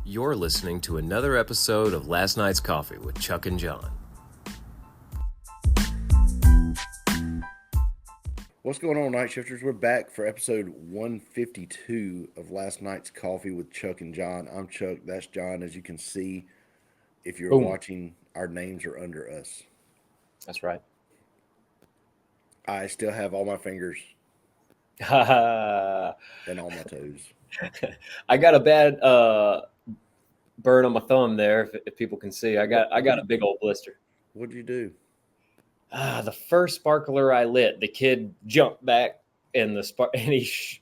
You're listening to another episode of Last Night's Coffee with Chuck and John. What's going on, Nightshifters? We're back for episode 152 of Last Night's Coffee with Chuck and John. I'm Chuck, that's John. As you can see, if you're watching, our names are under us. That's right. I still have all my fingers and all my toes. I got a bad burn on my thumb there, if people can see. I got a big old blister. What'd you do? The first sparkler I lit, the kid jumped back and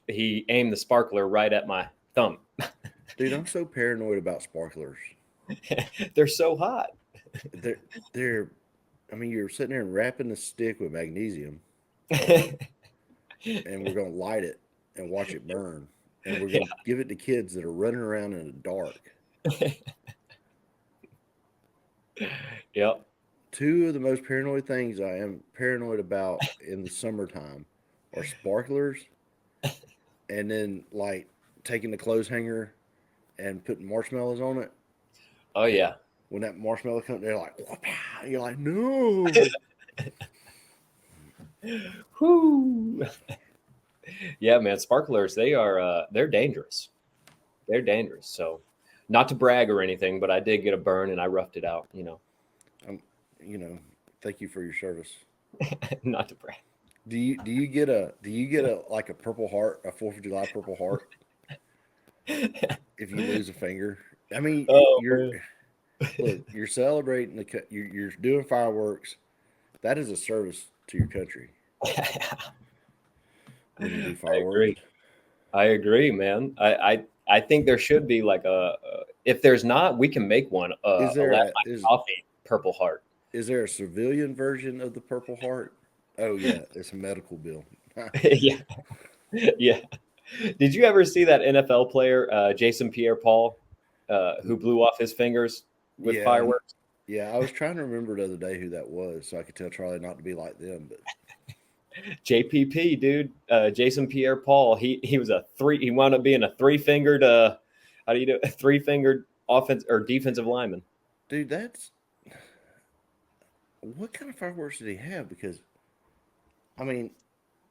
he aimed the sparkler right at my thumb. Dude, I'm so paranoid about sparklers. They're so hot. They're I mean, you're sitting there and wrapping the stick with magnesium, and we're going to light it and watch it burn. And we're going to give it to kids that are running around in the dark. Yep. Two of the most paranoid things I am paranoid about in the summertime are sparklers and then, like, taking the clothes hanger and putting marshmallows on it. Oh, yeah. When that marshmallow comes, they're like, you're like, no. Whoo. Yeah, man, sparklers, they're dangerous. They're dangerous. So, not to brag or anything, but I did get a burn and I roughed it out, Thank you for your service. Not to brag. Do you get a like a Purple Heart, a 4th of July Purple Heart if you lose a finger? I mean, you're celebrating you're doing fireworks. That is a service to your country. When you do fireworks. I agree, man. I think there should be like if there's not, we can make one. Is there a coffee Purple Heart? Is there a civilian version of the Purple Heart? Oh yeah, it's a medical bill. Yeah. Yeah. Did you ever see that NFL player, Jason Pierre-Paul, who blew off his fingers with fireworks? Yeah, I was trying to remember the other day who that was, so I could tell Charlie not to be like them. But JPP, dude, Jason Pierre-Paul, he was he wound up being a three-fingered, a three-fingered offense or defensive lineman. Dude, what kind of fireworks did he have? Because, I mean,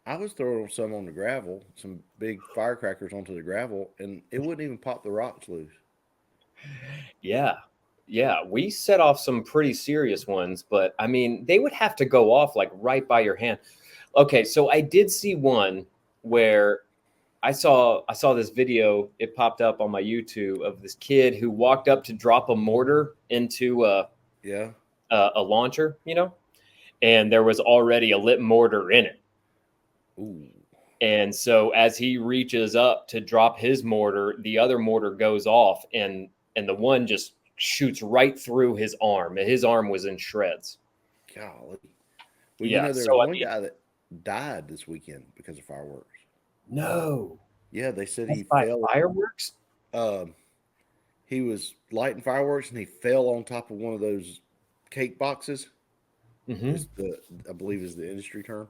I was throwing some on the gravel, some big firecrackers onto the gravel, and it wouldn't even pop the rocks loose. Yeah. Yeah, we set off some pretty serious ones, but I mean, they would have to go off like right by your hand. Okay, so I did see one where I saw this video. It popped up on my YouTube of this kid who walked up to drop a mortar into a launcher, and there was already a lit mortar in it. Ooh. And so as he reaches up to drop his mortar, the other mortar goes off, and the one just shoots right through his arm. His arm was in shreds. Golly. Well, there's one guy that died this weekend because of fireworks. No. Yeah, they said he fell. Fireworks? He was lighting fireworks and he fell on top of one of those cake boxes. Mm-hmm. I believe is the industry term.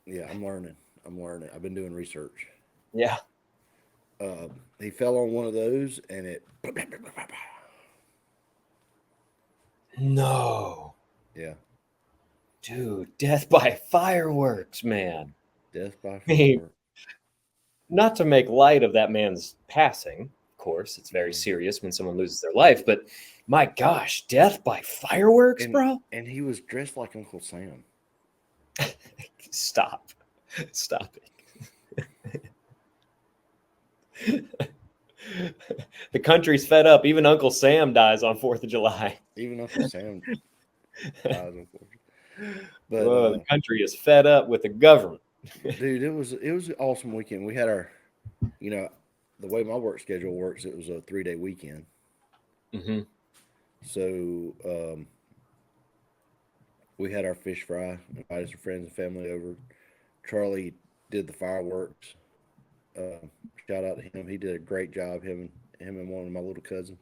Yeah, I'm learning. I've been doing research. Yeah. He fell on one of those and it. No. Yeah. Dude, death by fireworks, man. Death by fireworks. Not to make light of that man's passing, of course. It's very serious when someone loses their life, but my gosh, death by fireworks, bro? And he was dressed like Uncle Sam. Stop it. The country's fed up. Even Uncle Sam dies on 4th of July. Even Uncle Sam dies on 4th. But the country is fed up with the government. Dude, it was an awesome weekend. We had our, the way my work schedule works, it was a 3-day weekend. Mm-hmm. So we had our fish fry, invited some friends and family over. Charlie did the fireworks. Shout out to him. He did a great job. Him and one of my little cousins.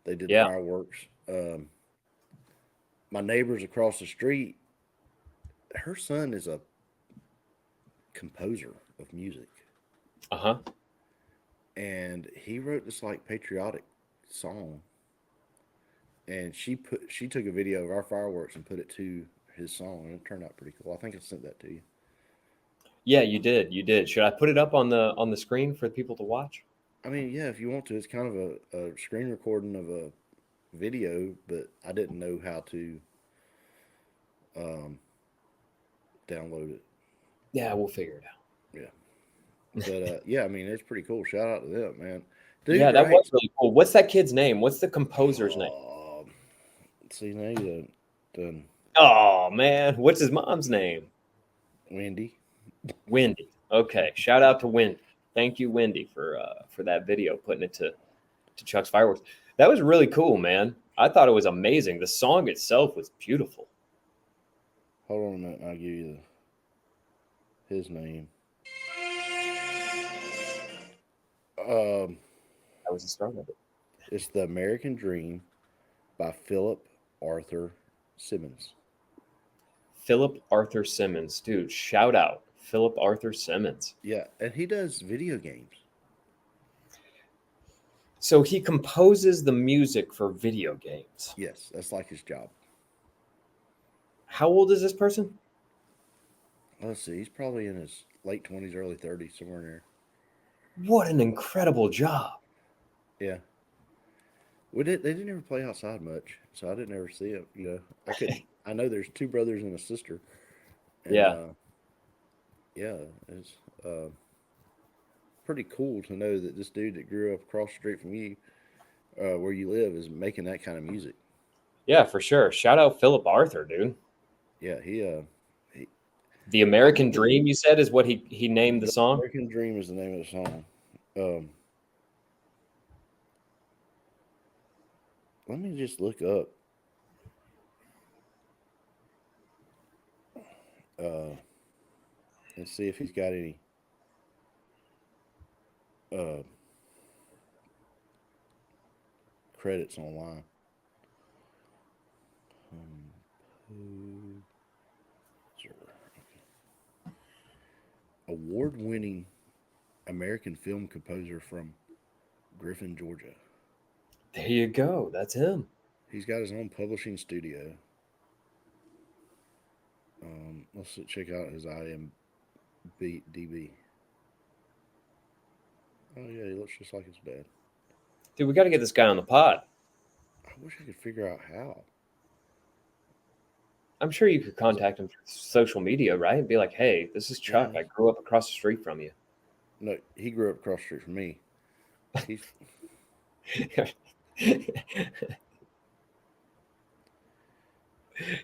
They did the fireworks. My neighbors across the street, her son is a composer of music. Uh-huh. and he wrote this like patriotic song, and she took a video of our fireworks and put it to his song, and it turned out pretty cool. I think I sent that to you. Yeah, you did. You did. Should I put it up on the screen for people to watch? I mean, yeah, if you want to, it's kind of a screen recording of a video, but I didn't know how to um, download it. Yeah, we'll figure it out. Yeah, but yeah, I mean, it's pretty cool. Shout out to them, man. Dude Yeah, that was writes. really cool. What's that kid's name? What's the composer's name? Uh, see, now you done Oh man, what's his mom's name? Wendy. Wendy. Okay, shout out to Wendy. Thank you, Wendy, for that video, putting it to Chuck's fireworks. That was really cool, man. I thought it was amazing. The song itself was beautiful. Hold on a minute, I'll give you his name. That was the start of it. It's The American Dream by Philip Arthur Simmons. Philip Arthur Simmons, dude. Shout out, Philip Arthur Simmons. Yeah, and he does video games. So he composes the music for video games. Yes, that's like his job. How old is this person? Let's see, he's probably in his late 20s, early 30s, somewhere in there. What an incredible job. Yeah. They didn't ever play outside much, so I didn't ever see it. You know, I know there's two brothers and a sister. And, Yeah. Yeah, it's pretty cool to know that this dude that grew up across the street from you, where you live, is making that kind of music. Yeah, for sure. Shout out Philip Arthur, dude. Yeah, he The American Dream, you said, is what he named the song? American Dream is the name of the song. Let me just look up. And see if he's got any credits online. Award-winning American film composer from Griffin, Georgia. There you go. That's him. He's got his own publishing studio. Let's check out his IMDb. Oh yeah, he looks just like his dad. Dude, we got to get this guy on the pod. I wish I could figure out how. I'm sure you could contact him through social media, right? Be like, hey, this is Chuck. Yeah. I grew up across the street from you. No, he grew up across the street from me. He's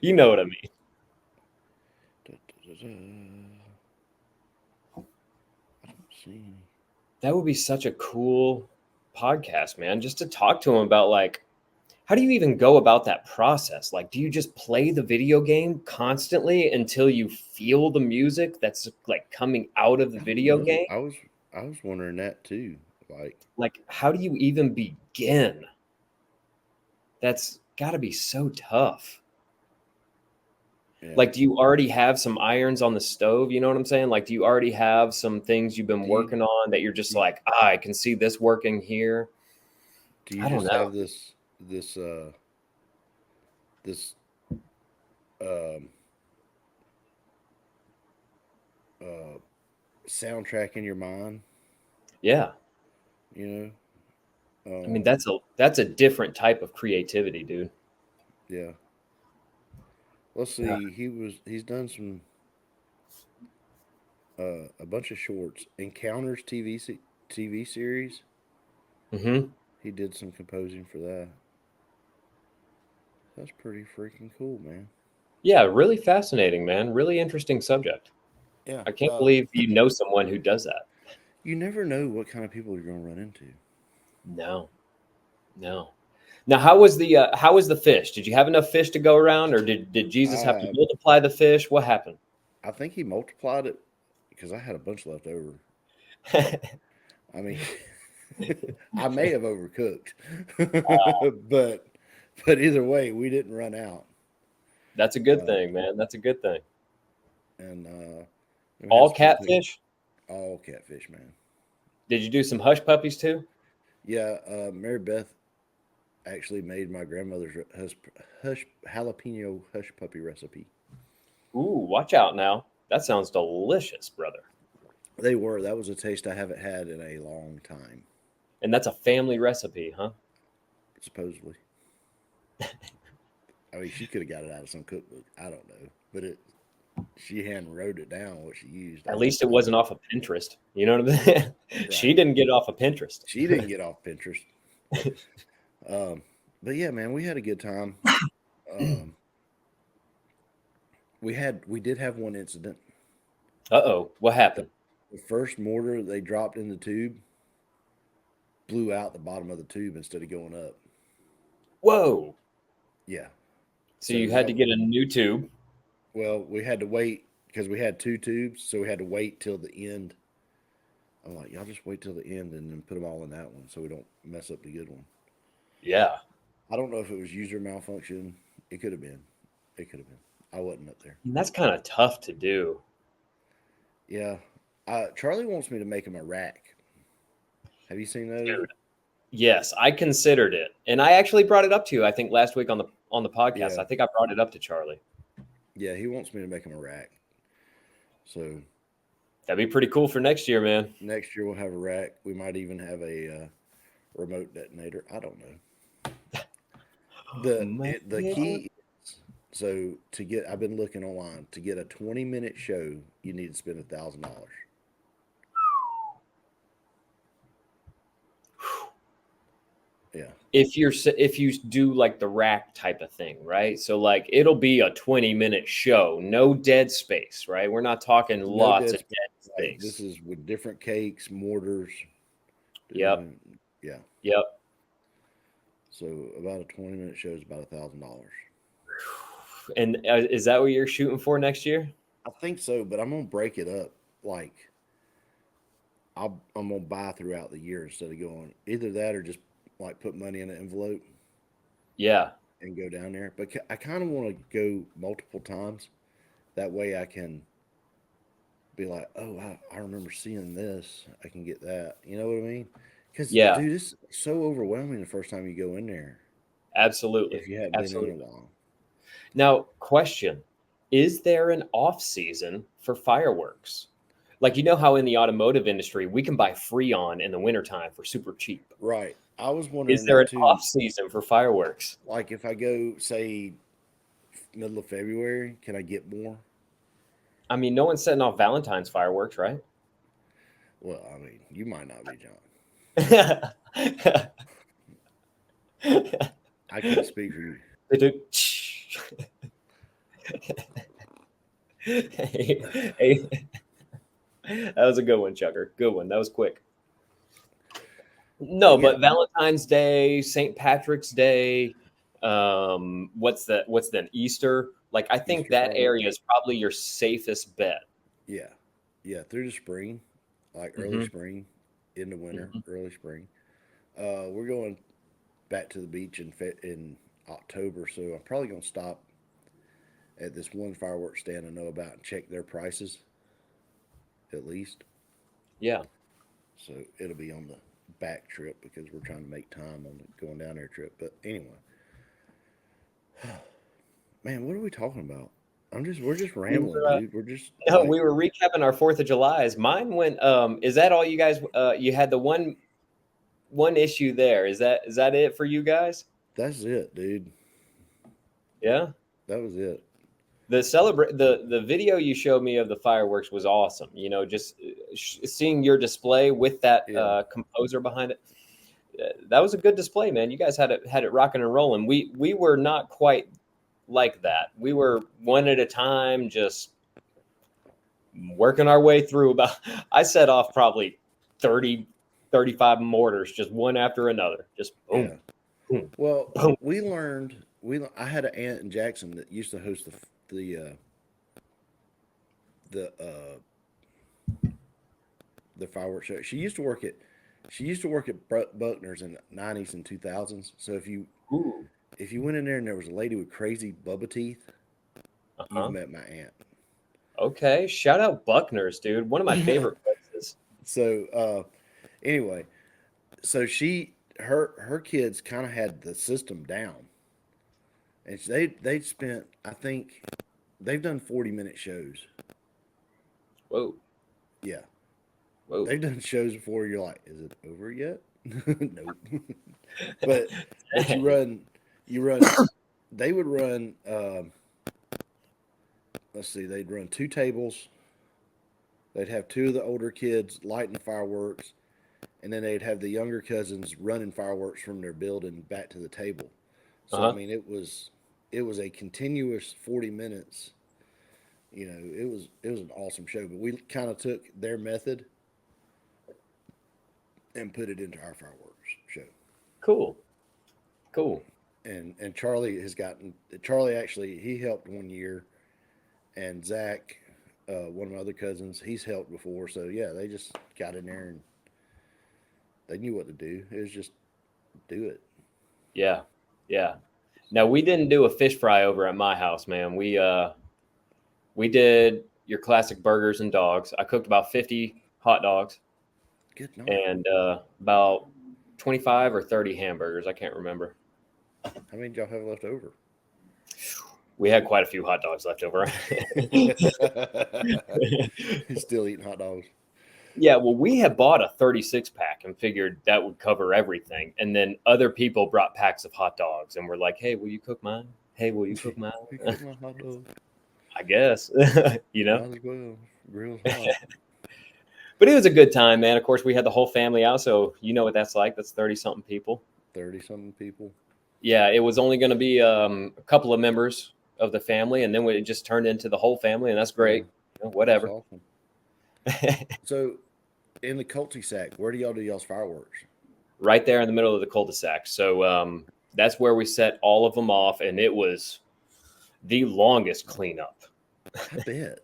You know what I mean. I don't see any. That would be such a cool podcast, man. Just to talk to him about, like, how do you even go about that process? Like, do you just play the video game constantly until you feel the music that's like coming out of the video game? I was wondering that too. Like, how do you even begin? That's got to be so tough. Yeah. Like, do you already have some irons on the stove? You know what I'm saying? Like, do you already have some things you've been working on that you're just like, I can see this working here? Do you I don't just know. have this soundtrack in your mind? Yeah. You know? I mean, that's a different type of creativity, dude. Yeah. Let's see. Yeah. He's done some a bunch of shorts. Encounters TV series. Mm-hmm. He did some composing for that. That's pretty freaking cool, man. Yeah, really fascinating, man. Really interesting subject. Yeah. I can't believe you know someone who does that. You never know what kind of people you're going to run into. No. Now, how was the fish? Did you have enough fish to go around, or did Jesus have to multiply the fish? What happened? I think he multiplied it because I had a bunch left over. I mean, I may have overcooked, but either way, we didn't run out. That's a good thing, man. That's a good thing. And all catfish? All catfish, man. Did you do some hush puppies too? Yeah, Mary Beth actually made my grandmother's jalapeno hush puppy recipe. Ooh, watch out now. That sounds delicious, brother. That was a taste I haven't had in a long time, And that's a family recipe, huh? supposedly. I mean, she could have got it out of some cookbook. I don't know, but she hand wrote it down what she used. At least it wasn't off of Pinterest. You know what I mean? She Right. didn't get off of Pinterest. She didn't get off Pinterest. Um, but yeah, man, we had a good time. Um, we did have one incident. Uh-oh, what The, happened? the first mortar they dropped in the tube blew out the bottom of the tube instead of going up. Whoa. Yeah. So So you had to get a new tube. we had to wait because we had two tubes, so we had to wait till the end. I'm like, y'all just wait till the end and then put them all in that one so we don't mess up the good one. Yeah. I don't know if it was user malfunction. It could have been. It could have been. I wasn't up there. And that's kind of tough to do. Yeah. Charlie wants me to make him a rack. Have you seen those? Dude. Yes, I considered it. And I actually brought it up to you, I think, last week on the podcast. Yeah. I think I brought it up to Charlie. Yeah, he wants me to make him a rack. So That'd be pretty cool for next year, man. next year we'll have a rack. We might even have a remote detonator. I don't know. The key is, so I've been looking online to get a 20-minute show. You need to spend $1,000. Yeah. If you do like the rack type of thing, right? So like it'll be a 20-minute show, no dead space, right? We're not talking lots of dead space. This is with different cakes, mortars. Yep. Yeah. Yep. So about a 20-minute show is about $1,000. And is that what you're shooting for next year? I think so, but I'm gonna break it up. Like I'm gonna buy throughout the year instead of going either that or just like put money in an envelope. Yeah. And go down there. But I kind of want to go multiple times. That way I can be like, oh, I remember seeing this. I can get that. You know what I mean? Because, dude, it's so overwhelming the first time you go in there. Absolutely. If you haven't been in a while. Now, question. Is there an off season for fireworks? Like, you know how in the automotive industry, we can buy Freon in the wintertime for super cheap. Right. I was wondering, is there an off season for fireworks? Like if I go, say, middle of February, can I get more? I mean, no one's setting off Valentine's fireworks, right? Well, I mean, you might not be, John. I can't speak for you. They do. Hey, that was a good one, Chucker. Good one. That was quick. No, but Valentine's Day, St. Patrick's Day, what's then Easter? Like I think that area is probably your safest bet. Yeah. Yeah, through the spring, like early spring, into winter, early spring. We're going back to the beach in October, so I'm probably going to stop at this one fireworks stand I know about and check their prices at least. Yeah. So it'll be on the back trip because we're trying to make time on the going down there trip. But anyway, man, what are we talking about? We're just rambling, dude. We're just no, we were recapping our 4th of July's. Mine went. Is that all you guys? You had the one issue there. Is that it for you guys? That's it, dude. Yeah, that was it. The video you showed me of the fireworks was awesome. You know, just seeing your display with that composer behind it. That was a good display, man. You guys had it rocking and rolling. We were not quite like that. We were one at a time, just working our way through. I set off probably 30, 35 mortars, just one after another. Just boom. Yeah. Boom. Well, boom. We learned. I had an aunt in Jackson that used to host the fireworks show. She used to work at Buckner's in the 90s and 2000s. So if you went in there and there was a lady with crazy Bubba teeth, you've met my aunt. Okay, shout out Buckner's, dude. One of my favorite places. So Anyway, so her kids kind of had the system down, and they'd spent, I think they've done 40-minute shows. Whoa, Yeah, whoa. they've done shows before. You're like, is it over yet? Nope. but but you run. They would run. Let's see, they'd run two tables. They'd have two of the older kids lighting fireworks, and then they'd have the younger cousins running fireworks from their building back to the table. So I Uh-huh. mean, it was a continuous 40 minutes. It was an awesome show. But we kind of took their method and put it into our fireworks show. Cool. Cool. And Charlie actually he helped one year, and Zach, one of my other cousins, he's helped before. So yeah, they just got in there and they knew what to do. It was just do it. Yeah. Yeah. Now we didn't do a fish fry over at my house, man. We did your classic burgers and dogs. I cooked about 50 hot dogs Good night. and about 25 or 30 hamburgers. I can't remember. How many did y'all have left over? We had quite a few hot dogs left over. He's still eating hot dogs. Yeah, well, we had bought a 36 pack and figured that would cover everything. And then other people brought packs of hot dogs and were like, hey, will you cook mine? Hey, will you cook mine? You cook my hot dogs. I guess, you know? Might as well. Grill's hot. But it was a good time, man. Of course, we had the whole family out. So you know what that's like. That's 30 something people. 30 something people. Yeah, it was only going to be a couple of members of the family. And then it just turned into the whole family. And that's great. Yeah, Whatever. awesome. So, in the cul-de-sac, where do y'all do y'all's fireworks? Right there in the middle of the cul-de-sac. So that's where we set all of them off. And it was the longest cleanup. I bet.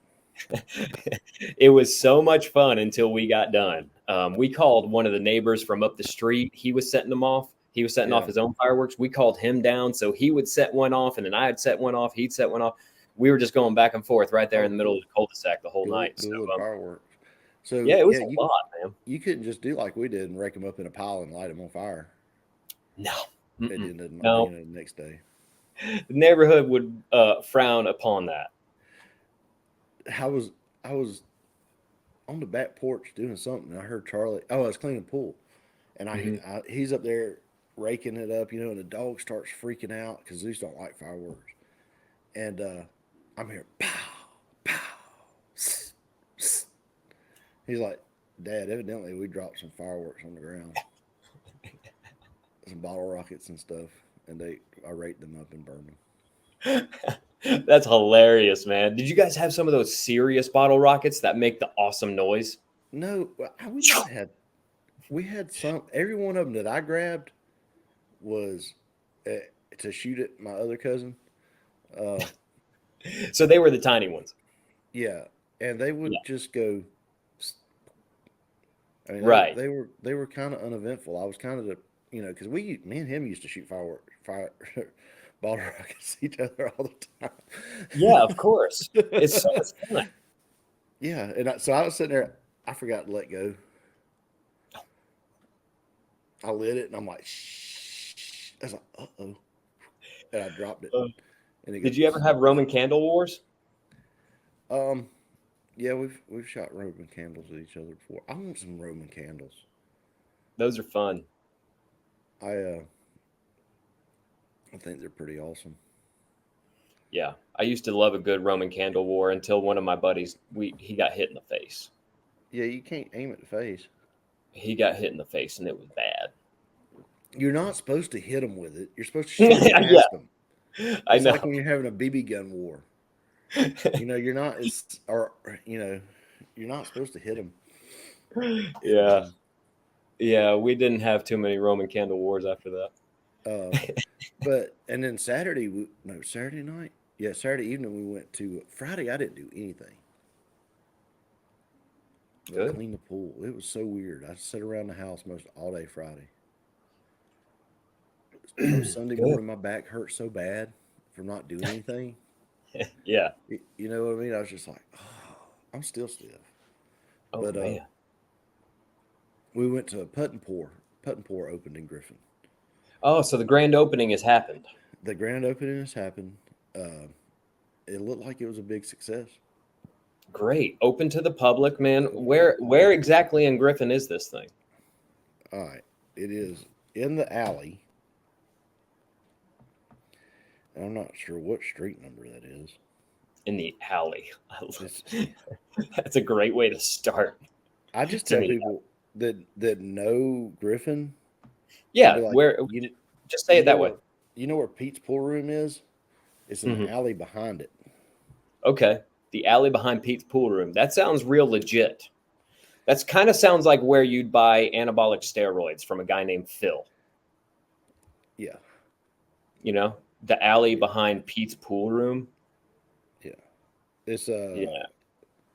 It was so much fun until we got done. We called one of the neighbors from up the street. He was setting them off. He was setting off his own fireworks. We called him down so he would set one off, and then I had set one off. He'd set one off. We were just going back and forth right there in the middle of the cul-de-sac the whole night. Dueling fireworks. So yeah, it was a lot, man. You couldn't just do like we did and rake them up in a pile and light them on fire. No, It didn't. no. The next day. The neighborhood would frown upon that. I was on the back porch doing something. And I heard Charlie. Oh, I was cleaning the pool, and he's up there raking it up, and the dog starts freaking out because Zeus don't like fireworks, and I'm here, pow, pow. He's like, Dad, evidently we dropped some fireworks on the ground, some bottle rockets and stuff, and I raked them up and burned them. That's hilarious, man. Did you guys have some of those serious bottle rockets that make the awesome noise? No, we had some. Every one of them that I grabbed was to shoot at my other cousin. So they were the tiny ones. Yeah, and they would just go. I mean, right. They were kind of uneventful. I was kind of because me and him used to shoot fire bottle rockets at each other all the time. Yeah, of course. It's so much fun. Yeah, and so I was sitting there. I forgot to let go. I lit it, and I'm like, shh. I was like, uh-oh. And I dropped it. And Did you ever have Roman candle wars? Yeah, we've shot Roman candles at each other before. I want some Roman candles. Those are fun. I think they're pretty awesome. Yeah, I used to love a good Roman candle war until one of my buddies he got hit in the face. Yeah, you can't aim at the face. He got hit in the face, and it was bad. You're not supposed to hit them with it. You're supposed to shoot past them. I know. It's like when you're having a BB gun war. You're not you're not supposed to hit them. Yeah. Yeah, we didn't have too many Roman candle wars after that. But and then Saturday night. Yeah, Saturday evening we went to Friday. I didn't do anything. Good. Clean the pool. It was so weird. I sat around the house most all day Friday. Sunday morning, my back hurt so bad from not doing anything. Yeah. You know what I mean? I was just like, oh, I'm still stiff. Oh, man. We went to Put and Pour. Put and Pour opened in Griffin. Oh, so the grand opening has happened. The grand opening has happened. It looked like it was a big success. Great. Open to the public, man. Where exactly in Griffin is this thing? All right. It is in the alley. I'm not sure what street number that is. In the alley. It's, That's a great way to start. I just tell people that know Griffin. Yeah, like, where just say it that way. You know where Pete's pool room is? It's an alley behind it. Okay. The alley behind Pete's pool room. That sounds real legit. That's kind of sounds like where you'd buy anabolic steroids from a guy named Phil. Yeah. You know, the alley behind Pete's pool room. Yeah. It's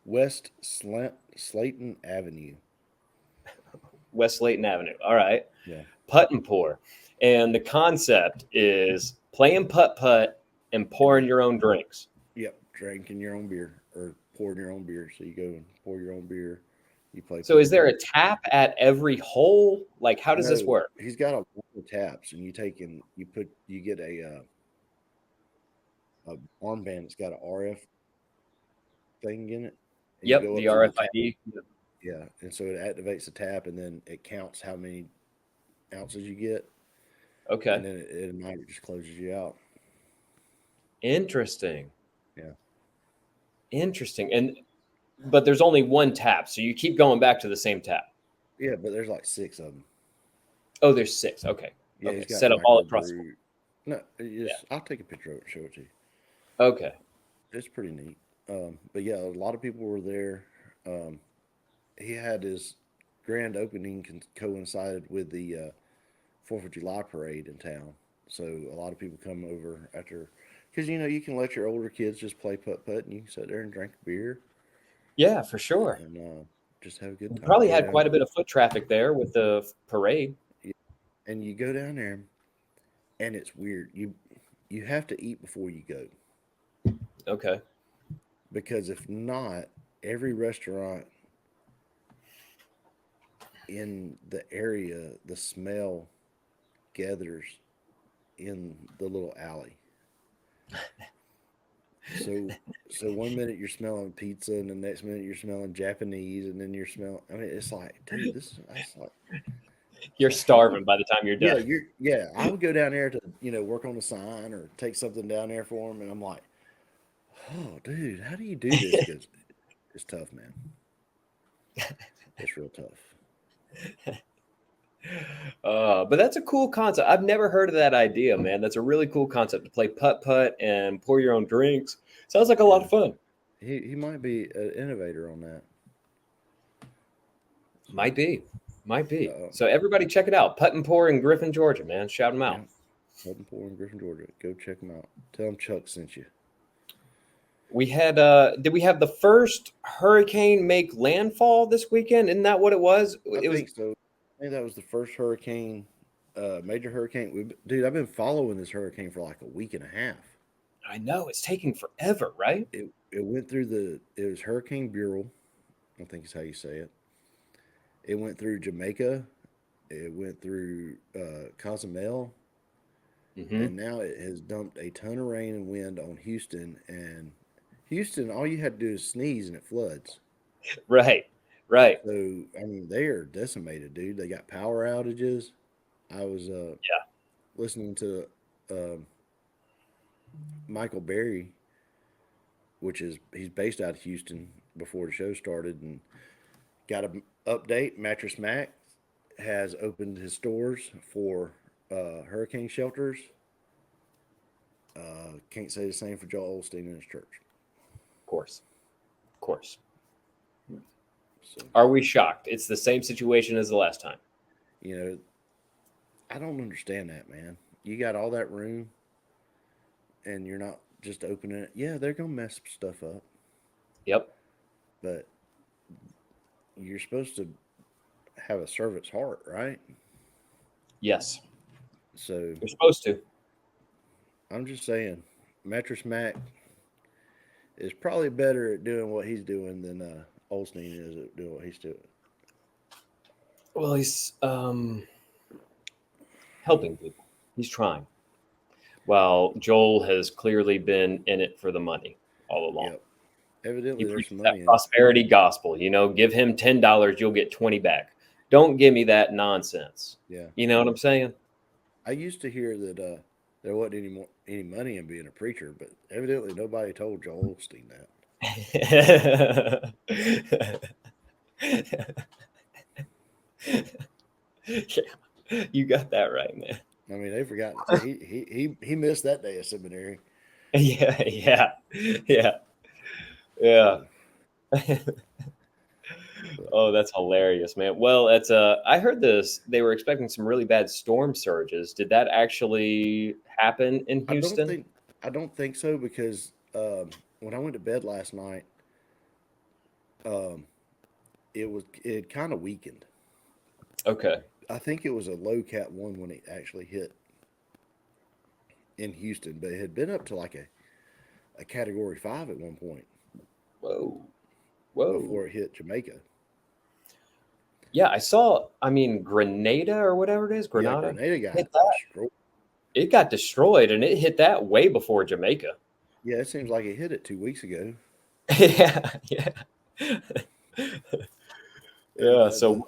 West Slayton Avenue. West Slayton Avenue. All right. Yeah. Putt and pour. And the concept is playing putt-putt and pouring your own drinks. Yep. Drinking your own beer or pouring your own beer. So you go and pour your own beer. You play. So is there a tap at every hole? Like, how does this work? He's got a lot of taps, and you get a armband that's got an RF thing in it. Yep, the RFID. Yeah, and so it activates the tap, and then it counts how many ounces you get. Okay. And then it just closes you out. Interesting. Yeah. Interesting. But there's only one tap, so you keep going back to the same tap. Yeah, but there's like 6 of them. Oh, there's 6. Okay. Yeah, okay. Set up all across. No, I'll take a picture of it and show it to you. Okay. It's pretty neat. But yeah, a lot of people were there. He had his grand opening coincided with the 4th of July parade in town. So a lot of people come over after, because you can let your older kids just play putt-putt and you can sit there and drink beer. Yeah, for sure. And just have a good time. Probably had quite a bit of foot traffic there with the parade. Yeah. And you go down there, and it's weird. You have to eat before you go. Okay. Because if not, every restaurant in the area, the smell gathers in the little alley. So 1 minute you're smelling pizza, and the next minute you're smelling Japanese, and then you're smelling. I mean, it's like, dude, it's like you're starving by the time you're done. Yeah. I would go down there to work on the sign or take something down there for them, and I'm like, oh, dude, how do you do this? Because it's tough, man. It's real tough. But that's a cool concept. I've never heard of that idea, man. That's a really cool concept to play putt-putt and pour your own drinks. Sounds like a lot of fun. He might be an innovator on that. Might be. So everybody check it out. Putt and Pour in Griffin, Georgia, man. Shout them out. Yeah. Putt and Pour in Griffin, Georgia. Go check them out. Tell them Chuck sent you. We had did we have the first hurricane make landfall this weekend? Isn't that what it was? I think so. I think that was the first hurricane, major hurricane. Dude, I've been following this hurricane for like a week and a half. I know, it's taking forever, right? It went through it was Hurricane Bureau, I think is how you say it. It went through Jamaica. It went through Cozumel. And now it has dumped a ton of rain and wind on Houston. And Houston, all you had to do is sneeze and it floods. Right. So, I mean, they are decimated, dude. They got power outages. I was listening to Michael Berry, he's based out of Houston before the show started, and got an update. Mattress Mac has opened his doors for hurricane shelters. Can't say the same for Joel Osteen and his church. Of course. So, are we shocked? It's the same situation as the last time. I don't understand that, man. You got all that room, and you're not just opening it. Yeah, they're going to mess stuff up. Yep. But you're supposed to have a servant's heart, right? Yes. So you're supposed to. I'm just saying, Mattress Mac is probably better at doing what he's doing than Olstein is at doing what he's doing. Well, he's helping people. He's trying. While Joel has clearly been in it for the money all along. Yep. Evidently, He there's some preaches that money in it. prosperity gospel. Give him $10, you'll get 20 back. Don't give me that nonsense. Yeah. You know what I'm saying? I used to hear that there wasn't any money in being a preacher, but evidently nobody told Joel Osteen that. Yeah, you got that right, man. I mean, they forgot. He missed that day of seminary. Yeah, yeah, yeah, yeah. So, but Oh, that's hilarious, man. Well, it's I heard this. They were expecting some really bad storm surges. Did that actually happen in I don't Houston? think I don't think so because when I went to bed last night, um, it had kind of weakened. Okay. I think it was a low cat one when it actually hit in Houston, but it had been up to like a category 5 at one point Whoa. Whoa. before it hit Jamaica. Yeah, I saw. I mean, Grenada or whatever it is, Yeah, Grenada. Grenada got Hit that. destroyed. It got destroyed, and it hit that way before Jamaica. Yeah, it seems like it hit it 2 weeks ago. Yeah, yeah, And yeah. So,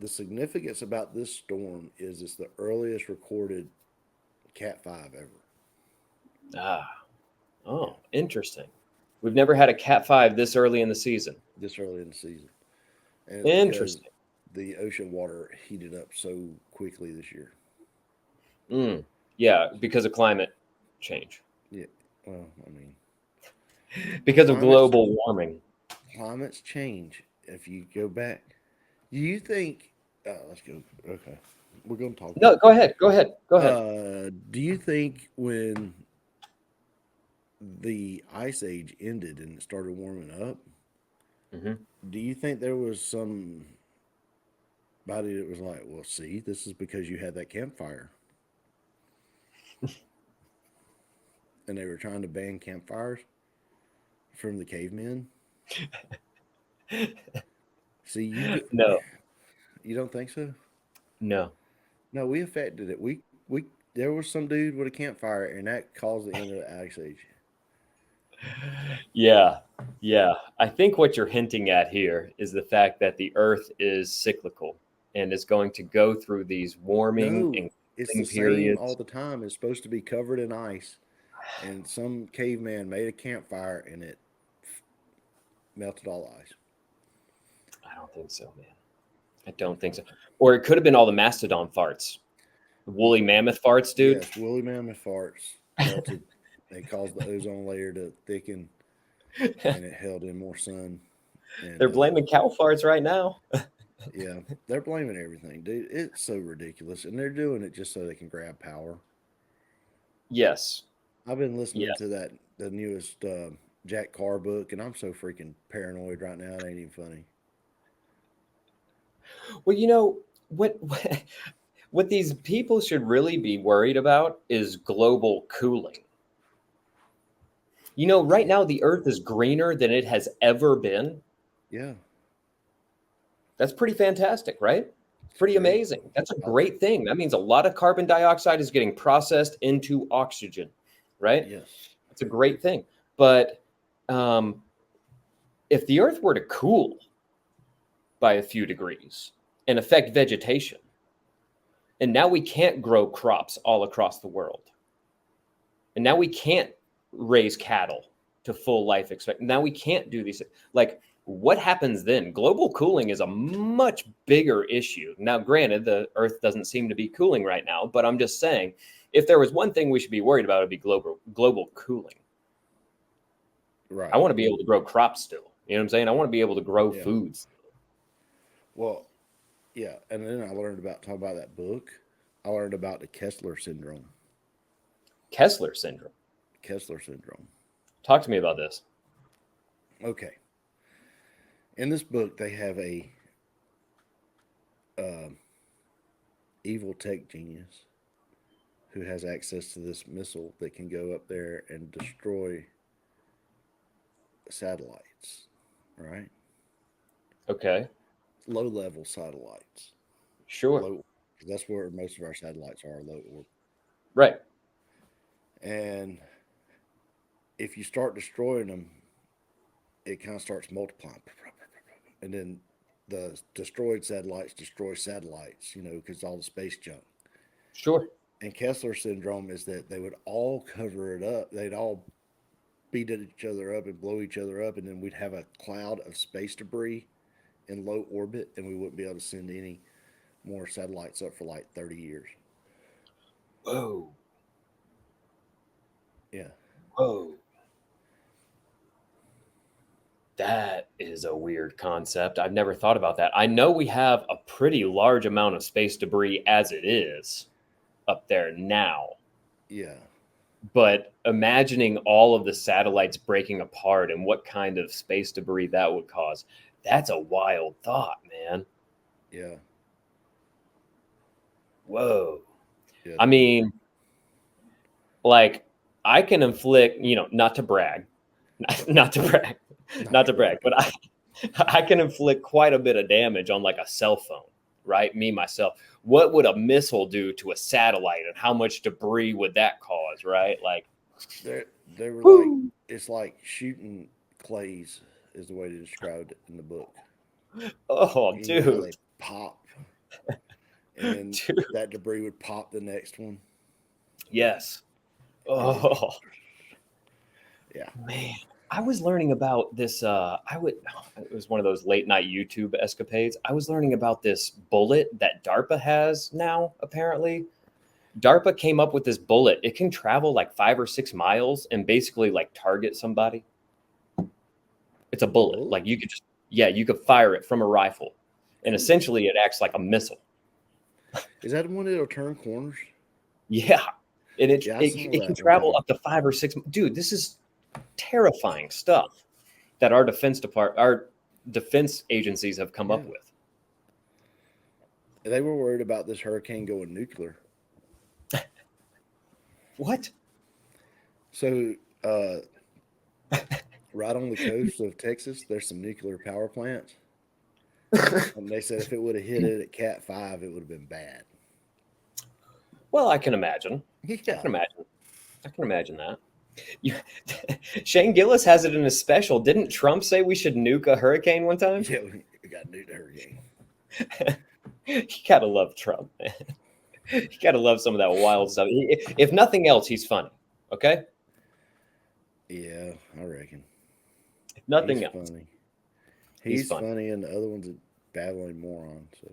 the significance about this storm is it's the earliest recorded Cat 5 ever. ah, Yeah, oh, interesting. We've never had a Cat 5 this early in the season. this early in the season. And it's because Interesting. the ocean water heated up so quickly this year. Mm. Yeah, because of climate change, Yeah. Well, I mean, because of climates global warming. climates change. If you go back, do you think? Let's go. Okay, we're going to talk No, about go this. ahead. Go ahead. Go ahead. Do you think when the ice age ended and it started warming up, Hmm. do you think there was somebody that was like, "Well, see, this is because you had that campfire," and they were trying to ban campfires from the cavemen? See, No, you don't think so? no. No, we affected it. We there was some dude with a campfire, and that caused the end of the ice age. Yeah, yeah. I think what you're hinting at here is the fact that the Earth is cyclical and is going to go through these warming No, and it's the cooling same all periods. the time. It's supposed to be covered in ice, and some caveman made a campfire, and it melted all the ice. I don't think so, man. I don't think so. Or it could have been all the mastodon farts, the woolly mammoth farts, dude. Yes, woolly mammoth farts melted. They caused the ozone layer to thicken, and it held in more sun. And They're blaming cow farts right now. yeah, they're blaming everything, dude. It's so ridiculous, and they're doing it just so they can grab power. Yes, I've been listening yes. to the newest Jack Carr book, and I'm so freaking paranoid right now. It ain't even funny. Well, what these people should really be worried about is global cooling. Right Yeah, now the Earth is greener than it has ever been. yeah, That's pretty fantastic, right? it's Pretty great. amazing. That's a I, great thing. That means a lot of carbon dioxide is getting processed into oxygen, right? yes, It's a great thing. But um, if the Earth were to cool by a few degrees and affect vegetation, and now we can't grow crops all across the world, and now we can't raise cattle to full life expect. Now we can't do these. Like, what happens then? Global cooling is a much bigger issue. Now, granted, the Earth doesn't seem to be cooling right now, but I'm just saying, if there was one thing we should be worried about, it'd be global cooling. I right. want to be able to grow crops still. You know what I'm saying? I want to be able to grow Yeah. foods. Well, yeah, and then I learned about talking about that book. I learned about the Kessler syndrome. Kessler syndrome. Kessler syndrome. Talk to me about this. Okay. In this book, they have a uh, evil tech genius who has access to this missile that can go up there and destroy satellites. Right. Okay. low level satellites. Sure. Low, 'cause that's where most of our satellites are, low orbit. Right. And if you start destroying them, it kind of starts multiplying, and then the destroyed satellites destroy satellites, because all the space junk. Sure. And Kessler syndrome is that they would all cover it up. They'd all beat each other up and blow each other up, and then we'd have a cloud of space debris in low orbit, and we wouldn't be able to send any more satellites up for like 30 years. Whoa. Yeah. Whoa. That is a weird concept. I've never thought about that. I know we have a pretty large amount of space debris as it is up there now, Yeah. but imagining all of the satellites breaking apart and what kind of space debris that would cause, that's a wild thought, man. Yeah. Whoa. Yeah. I mean, like, I can inflict, not to brag, not to brag, not to brag, but I can inflict quite a bit of damage on like a cell phone, right? Me, myself. What would a missile do to a satellite and how much debris would that cause, right? Like, they were like, woo. it's like shooting clays, is the way they described it in the book. Oh, And you know how dude. they pop, and then Dude. that debris would pop the next one. Yes. And then Oh, yeah. man. I was learning about this. It was one of those late night YouTube escapades. I was learning about this bullet that DARPA has now, apparently. DARPA came up with this bullet. It can travel like 5 or 6 miles and basically like target somebody. It's a bullet. Like you could fire it from a rifle. And essentially it acts like a missile. Is that the one that'll turn corners? Yeah. And it Yeah, I saw it can that one travel time. up to 5 or 6. Dude, this is terrifying stuff that our defense agencies have come up Yeah. with. They were worried about this hurricane going nuclear. What? So, right on the coast of Texas, there's some nuclear power plants. And they said if it would have hit it at Cat 5, it would have been bad. Well, I can imagine. Yeah. I can imagine that. You, Shane Gillis has it in his special. Didn't Trump say we should nuke a hurricane one time? Yeah, we got to nuke the hurricane. You gotta love Trump, man. You gotta love some of that wild stuff. If nothing else, he's funny. Okay? Yeah, I reckon. If nothing He's else, funny. he's He's funny. funny, and the other one's a babbling moron. So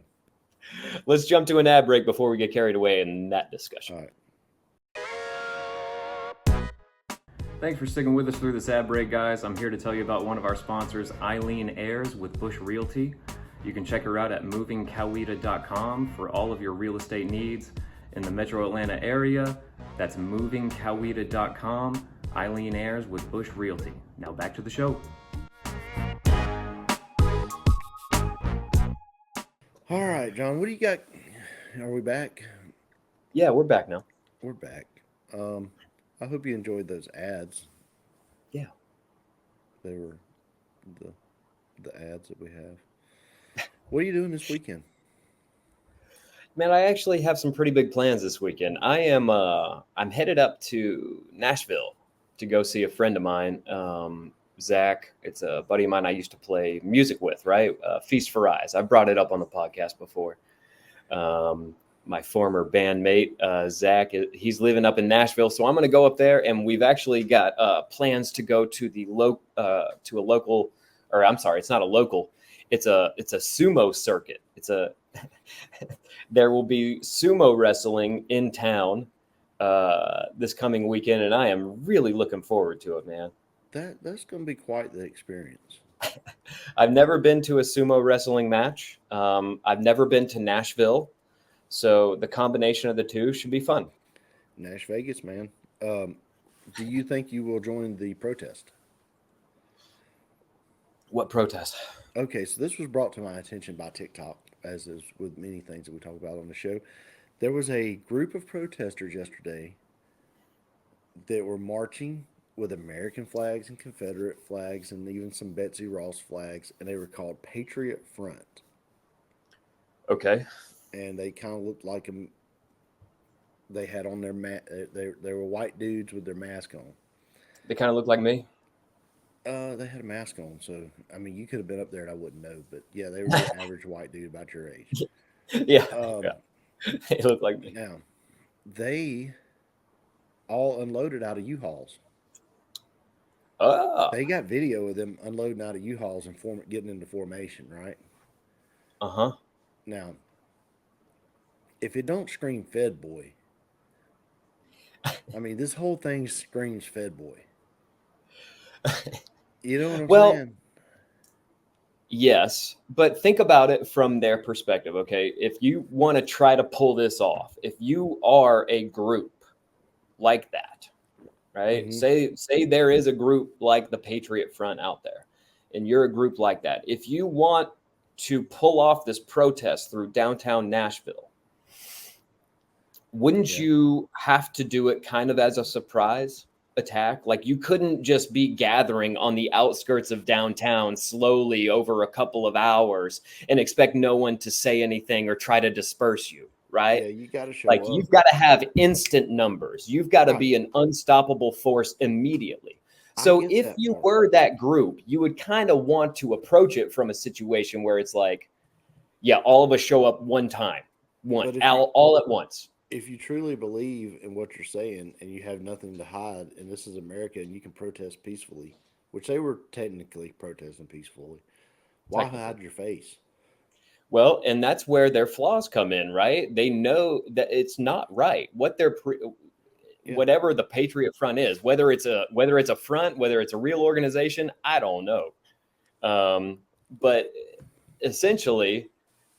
Let's jump to an ad break before we get carried away in that discussion. all right. Thanks for sticking with us through this ad break, guys. I'm here to tell you about one of our sponsors, Eileen Ayers with Bush Realty. You can check her out at movingcoweta.com for all of your real estate needs in the metro Atlanta area. That's movingcoweta.com. Eileen Ayers with Bush Realty. Now back to the show. All right, John, what do you got? Are we back? Yeah, we're back now. We're back. I hope you enjoyed those ads. Yeah. They were the ads that we have. What are you doing this weekend? Man, I actually have some pretty big plans this weekend. I'm headed up to Nashville to go see a friend of mine, Zach. It's a buddy of mine I used to play music with, right? Feast for Eyes. I've brought it up on the podcast before. My former bandmate, Zach, he's living up in Nashville. So I'm going to go up there, and we've actually got plans to go to to a local, or I'm sorry, it's not a local. It's a sumo circuit. There will be sumo wrestling in town this coming weekend, and I am really looking forward to it, man. That's going to be quite the experience. I've never been to a sumo wrestling match. I've never been to Nashville. So the combination of the two should be fun. Nash Vegas, man. Do you think you will join the protest? What protest? Okay, so this was brought to my attention by TikTok, as is with many things that we talk about on the show. There was a group of protesters yesterday that were marching with American flags and Confederate flags and even some Betsy Ross flags, and they were called Patriot Front. Okay. and they kind of looked like them. They had on their they were white dudes with their mask on. They kind of look like me. They had a mask on, so I mean, you could have been up there and I wouldn't know. But yeah, they were your average white dude about your age. Yeah. Um, Yeah. They look like me. Now they all unloaded out of U-Hauls. Oh. They got video of them unloading out of U-Hauls and getting into formation, right? Uh-huh. Now, if it don't scream Fed Boy, I mean, this whole thing screams Fed Boy. You know what I'm Well, saying? yes, but think about it from their perspective, okay? If you want to try to pull this off, if you are a group like that, right? Mm-hmm. Say there is a group like the Patriot Front out there, and you're a group like that. If you want to pull off this protest through downtown Nashville, wouldn't Yeah. you have to do it kind of as a surprise attack? Like you couldn't just be gathering on the outskirts of downtown slowly over a couple of hours and expect no one to say anything or try to disperse you, right? Yeah, you got to show Like up. you've got to have instant numbers. You've got to Right. be an unstoppable force immediately. I So get if that you part. were that group, you would kind of want to approach it from a situation where it's like, yeah, all of us show up one time, But if you all at once. if you truly believe in what you're saying and you have nothing to hide, and this is America and you can protest peacefully, which they were technically protesting peacefully, why Technically. hide your face? Well, and that's where their flaws come in, right? They know that it's not right. Yeah. Whatever the Patriot Front is, whether it's a front, whether it's a real organization, I don't know. But essentially,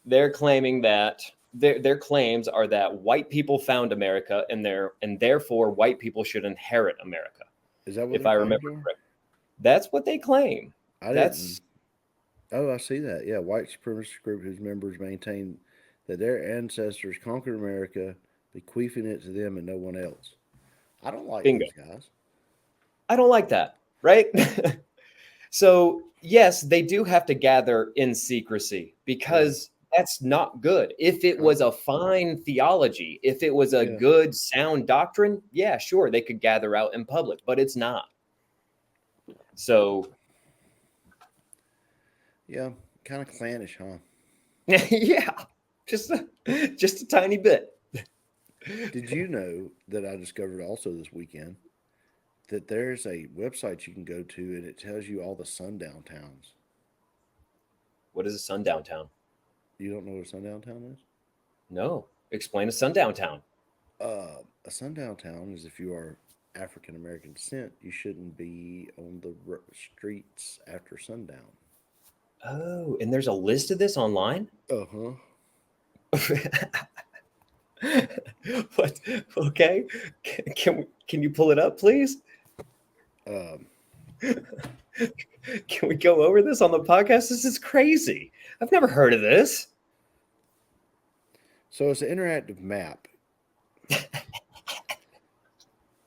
they're claiming that their claims are that white people found America and therefore white people should inherit America. Is that what If their I claims remember are? correctly, that's what they claim. I didn't. That's Oh, I see that. Yeah, white supremacist group whose members maintain that their ancestors conquered America, bequeathing it to them and no one else. I don't like bingo. those guys. I don't like that, right? So, yes, they do have to gather in secrecy Yeah. because that's not good. If it Uh, was a fine theology, if it was a yeah. good, sound doctrine, yeah, sure, they could gather out in public, but it's not. So, Yeah. Kind of clannish, huh? yeah, just just a tiny bit. Did you know that I discovered also this weekend that there's a website you can go to and it tells you all the sundown towns? What is a sundown town? You don't know what a sundown town is? No, explain a sundown town. A sundown town is if you are African American descent, you shouldn't be on the streets after sundown. Oh, and there's a list of this online? Uh huh. What? Okay. Can you pull it up, please? Um, Can we go over this on the podcast? This is crazy. I've never heard of this. so it's an interactive map,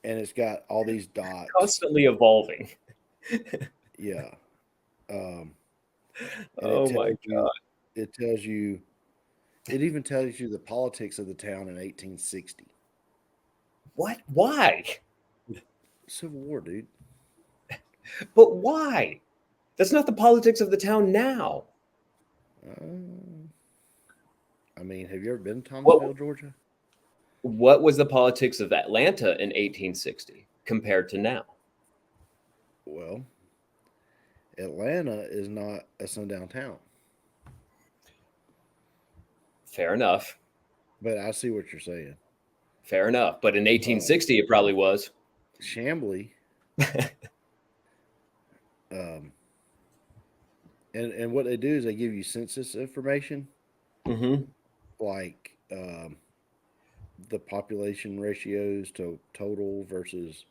and it's got all these dots. Constantly evolving. Yeah. Um, and Oh my God. it tells you, it even tells you the politics of the town in 1860. What? Why? Civil War, dude. But why? That's not the politics of the town now. Uh, I mean, have you ever been to What Thomasville, Georgia? what was the politics of Atlanta in 1860 compared to now? Well, Atlanta is not a sundown town, Fair enough. but I see what you're saying. Fair enough. But in Uh, 1860 it probably was. Chambly, um, and what they do is they give you census information, Mm-hmm. like the population ratios to total versus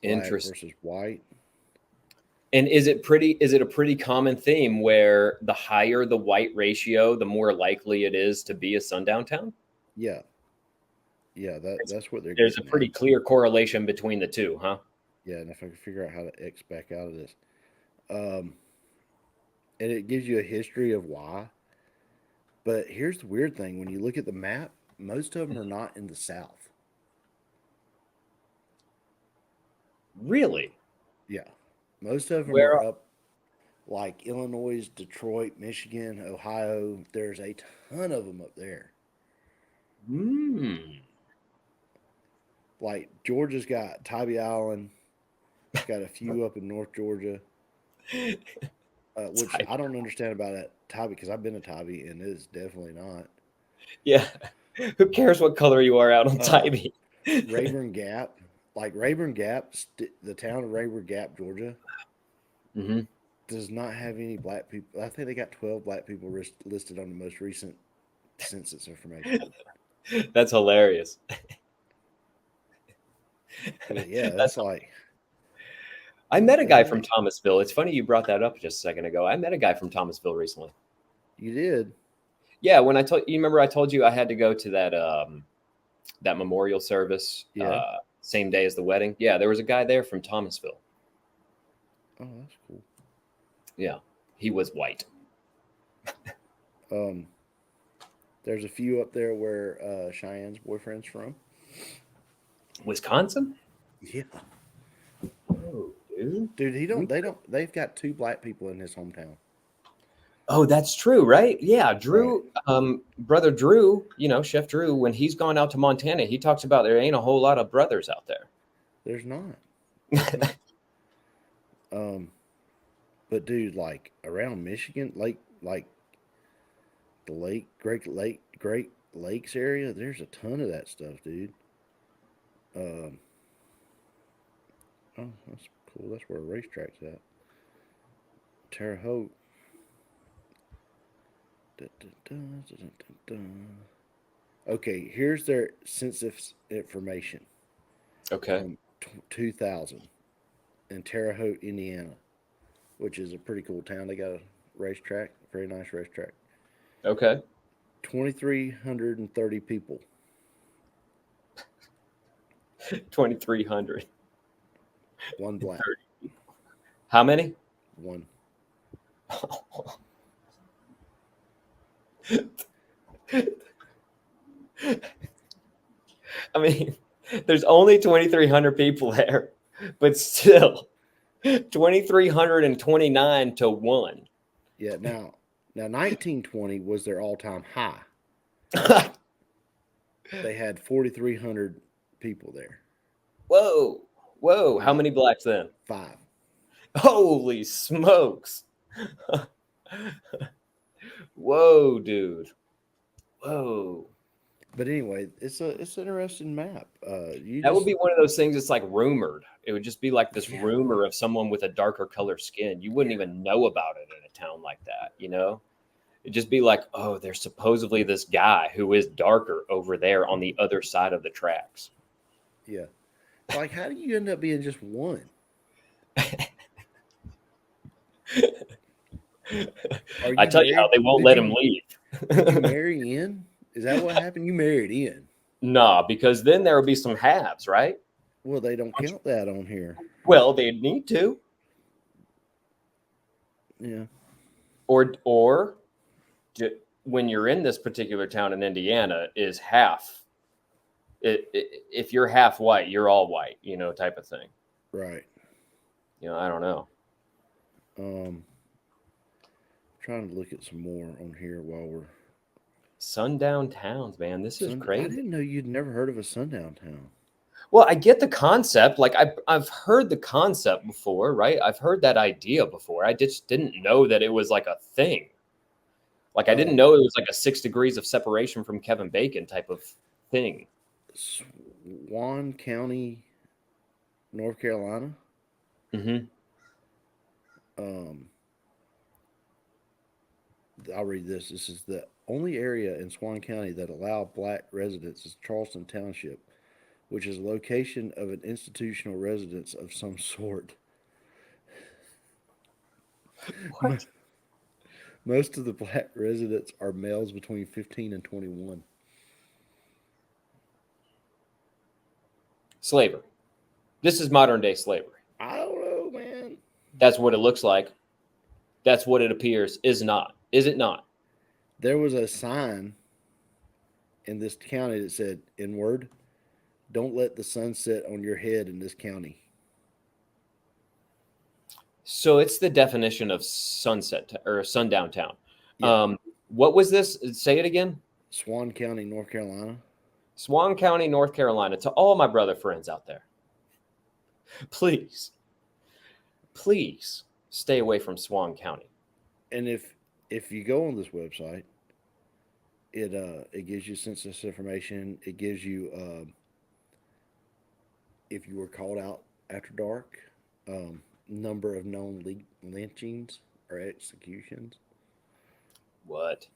black Interesting. versus white. And is it a pretty common theme where the higher the white ratio, the more likely it is to be a sundown town? Yeah, yeah, that's what they're There's a getting pretty at. clear correlation between the two, huh? Yeah, and if I can figure out how to X back out of this, um, and it gives you a history of why. But here's the weird thing: when you look at the map, most of them are not in the South. Really? Yeah, most of them Where? are up like Illinois, Detroit, Michigan, Ohio. There's a ton of them up there. Hmm. Like Georgia's got Tybee Island. It's got a few up in North Georgia, which I don't understand about that Tybee because I've been to Tybee and it is definitely not. Yeah. Who cares what color you are out on Uh, Tybee? Rayburn Gap, like Rayburn Gap, the town of Rayburn Gap, Georgia, Hmm. does not have any black people. I think they got 12 black people listed on the most recent census information. That's hilarious. But yeah, That's that's like, I what met a the guy from heck? Thomasville. It's funny you brought that up just a second ago. I met a guy from Thomasville recently. You did? Yeah, when I told you, remember I told you I had to go to that memorial service Yeah. same day as the wedding. Yeah, there was a guy there from Thomasville. Oh, that's cool. Yeah, he was white. Um, there's a few up there where Cheyenne's boyfriend's from. Wisconsin? Yeah. Oh, dude. Dude, they've got two black people in his hometown. Oh, that's true, right? Yeah, Right. Drew, brother Drew, Chef Drew, when he's gone out to Montana, he talks about there ain't a whole lot of brothers out there. There's not. There's not. Um, but dude, like around Michigan, like the Great Lakes area, there's a ton of that stuff, dude. Um, oh, that's cool. That's where a racetrack's at. Terre Haute. Dun, dun, dun, dun, dun, dun. Okay, here's their census information Okay. from 2000 in Terre Haute, Indiana, which is a pretty cool town. They got a racetrack, very nice racetrack. Okay. 2,330 people. 2,300. One black. How many? One. I mean, there's only 2,300 people there, but still 2,329 to 1. Yeah, now 1920 was their all-time high. They had 4,300 people there. Whoa. Whoa. How Now many blacks then? 5. Holy smokes. Whoa, dude. Whoa. But anyway, it's an interesting map. That would be one of those things that's like rumored. It would just be like this Yeah. rumor of someone with a darker color skin. You wouldn't even know about it in a town like that, It'd just be like, oh, there's supposedly this guy who is darker over there on the other side of the tracks. Yeah. Like, how do you end up being just one? I tell you how they won't let him leave. Did you marry in? Is that what happened? You married in? Nah, because then there would be some halves, right? Well, they don't count that on here. Well, they need to. Yeah. Or when you're in this particular town in Indiana, is half. If you're half white, you're all white, type of thing. Right. I don't know. Trying to look at some more on here while we're Sundown Towns, man. This is crazy. I didn't know you'd never heard of a sundown town. Well, I get the concept. Like I've heard the concept before, right? I've heard that idea before. I just didn't know that it was like a thing. Like I didn't know it was like a 6 degrees of separation from Kevin Bacon type of thing. Swan County, North Carolina. Mm-hmm. I'll read this. This is the only area in Swan County that allow black residents is Charleston Township, which is a location of an institutional residence of some sort. What? Most of the black residents are males between 15 and 21. Slavery. This is modern day slavery. I don't know, man. That's what it looks like. That's what it appears. Is it not? There was a sign in this county that said, in word, don't let the sun set on your head in this county. So it's the definition of or sundown town. Yeah. What was this? Say it again. Swan County, North Carolina. Swan County, North Carolina. To all my brother friends out there, please, please stay away from Swan County. And if you go on this website, it gives you census information. It gives you if you were called out after dark, number of known lynchings or executions. What?